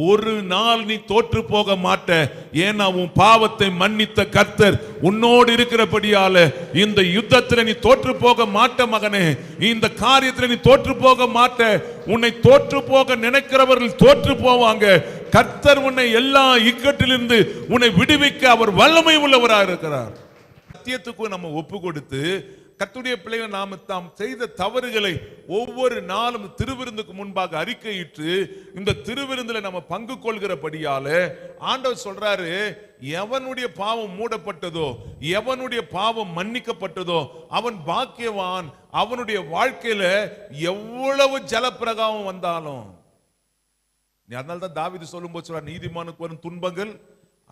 ஒரு நாள் நீ தோற்று போக மாட்ட. ஏன்னா உன் பாவத்தை மன்னித்த கர்த்தர் உன்னோடு இருக்கிறபடியால இந்த யுத்தத்தில் நீ தோற்று போக மாட்ட மகனே. இந்த காரியத்தில் நீ தோற்று போக மாட்ட. உன்னை தோற்று போக நினைக்கிறவர்கள் தோற்று போவாங்க. கர்த்தர் உன்னை எல்லா இக்கட்டிலிருந்து உன்னை விடுவிக்க அவர் வல்லமை உள்ளவராக இருக்கிறார். சத்தியத்துக்கு நம்ம ஒப்பு கொடுத்து கர்த்தருடைய பிள்ளைகள் நாம தாம் செய்த தவறுகளை ஒவ்வொரு நாளும் திருவிருந்துக்கு முன்பாக அறிக்கையிட்டு இந்த திருவிருந்துல நம்ம பங்கு கொள்கிறபடியால ஆண்டவர் சொல்றாரு, எவனுடைய பாவம் மூடப்பட்டதோ, எவனுடைய பாவம் மன்னிக்கப்பட்டதோ அவன் பாக்கியவான். அவனுடைய வாழ்க்கையில எவ்வளவு ஜலப்பிரகாரம் வந்தாலும், அதனால்தான் தாவீது சொல்லும்போது சொல்றார், நீதிமானுக்கு வரும் துன்பங்கள்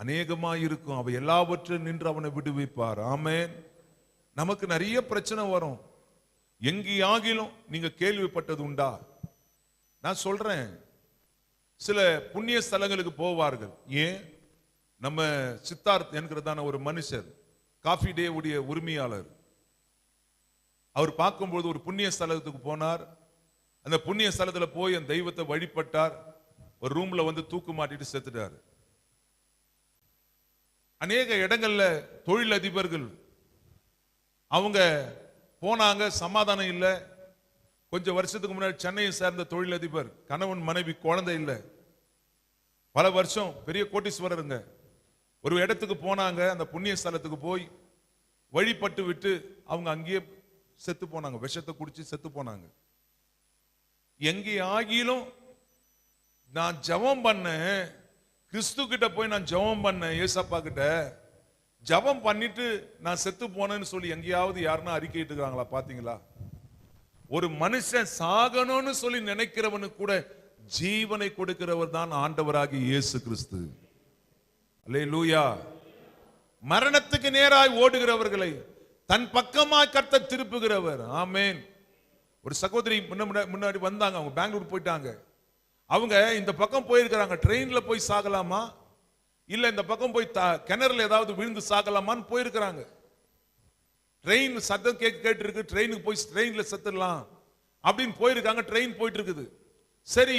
அநேகமாயிருக்கும், அவை எல்லாவற்றையும் நின்று அவனை விடுவிப்பார். ஆமென். நமக்கு நிறைய பிரச்சனை வரும். எங்கேயாகிலும் நீங்க கேள்விப்பட்டது உண்டா? நான் சொல்றேன், சில புண்ணிய ஸ்தலங்களுக்கு போவார்கள். ஏன்? நம்ம சித்தார்த் என்கிறதான ஒரு மனுஷர், காஃபி டே உடைய உரிமையாளர், அவர் பார்க்கும்போது ஒரு புண்ணிய ஸ்தலத்துக்கு போனார். அந்த புண்ணிய ஸ்தலத்துல போய் அந்த தெய்வத்தை வழிபட்டார். ஒரு ரூம்ல வந்து தூக்கு மாட்டிட்டு செத்துட்டார். அநேக இடங்கள்ல தொழிலதிபர்கள் அவங்க போனாங்க, சமாதானம் இல்லை. கொஞ்சம் வருஷத்துக்கு முன்னாடி சென்னையை சேர்ந்த தொழிலதிபர், கணவன் மனைவி, குழந்தை இல்லை, பல வருஷம், பெரிய கோட்டீஸ்வரருங்க. ஒரு இடத்துக்கு போனாங்க, அந்த புண்ணிய ஸ்தலத்துக்கு போய் வழிபட்டு விட்டு அவங்க அங்கேயே செத்து போனாங்க. விஷத்தை குடிச்சு செத்து போனாங்க. எங்கே ஆகிலும் நான் ஜெபம் பண்ணேன், கிறிஸ்து கிட்ட போய் நான் ஜெபம் பண்ணேன், ஏசப்பா கிட்ட ஜெபம் பண்ணிட்டு நான் செத்து போனேன்னு சொல்லி எங்கேயாவது யாருன்னா அறிக்கையிட்டு இருக்காங்களா? பாத்தீங்களா? ஒரு மனுஷன் சாகணும்னு சொல்லி நினைக்கிறவனுக்கு கூட ஜீவனை கொடுக்கிறவர் தான் ஆண்டவராகிய இயேசு கிறிஸ்து. அல்லேலூயா. மரணத்துக்கு நேராய் ஓடுகிறவர்களை தன் பக்கமாய் கர்த்தர் திருப்புகிறவர். ஆமென். ஒரு சகோதரி முன்னாடி வந்தாங்க, அவங்க பெங்களூர் போயிட்டாங்க. அவங்க இந்த பக்கம் போயிருக்கிறாங்க. ட்ரெயின்ல போய் சாகலாமா, இல்ல இந்த பக்கம் போய் கிணறுல ஏதாவது விழுந்து சாகலாமான்னு போயிருக்கிறாங்க. ட்ரெயின் சத்தம் கேட்டு இருக்கு, ட்ரெயினுக்கு போய் ட்ரெயின்ல செத்துடலாம் அப்படின்னு போயிருக்காங்க. ட்ரெயின் போயிட்டு இருக்குது. சரி,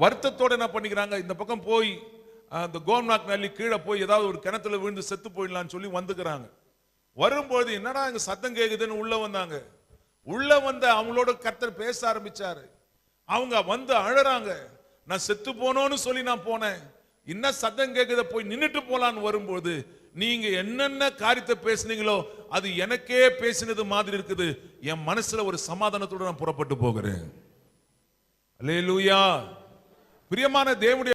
வருத்தத்தோட என்ன பண்ணிக்கிறாங்க, இந்த பக்கம் போய் அந்த கோம்நாக் நல்லி கீழே போய் ஏதாவது ஒரு கிணத்துல விழுந்து செத்து போயிடலாம்னு சொல்லி வந்துக்கிறாங்க. வரும்போது என்னடா இங்க சத்தம் கேக்குதுன்னு உள்ள வந்தாங்க. உள்ள வந்த அவங்களோட கர்த்தர் பேச ஆரம்பிச்சாரு. அவங்க வந்து அழறாங்க, நான் செத்து போனோன்னு சொல்லி நான் போனேன், என்ன சத்தம் கேக்குத, போய் நின்னுட்டு போலான்னு வரும்போது நீங்க என்னென்ன காரியத்தை பேசுனீங்களோ அது எனக்கே பேசினது மாதிரி இருக்குது. என் மனசுல ஒரு சமாதானத்தோட நான் புறப்பட்டு போகிறேன். அல்லேலூயா. பிரியமான தேவனுடைய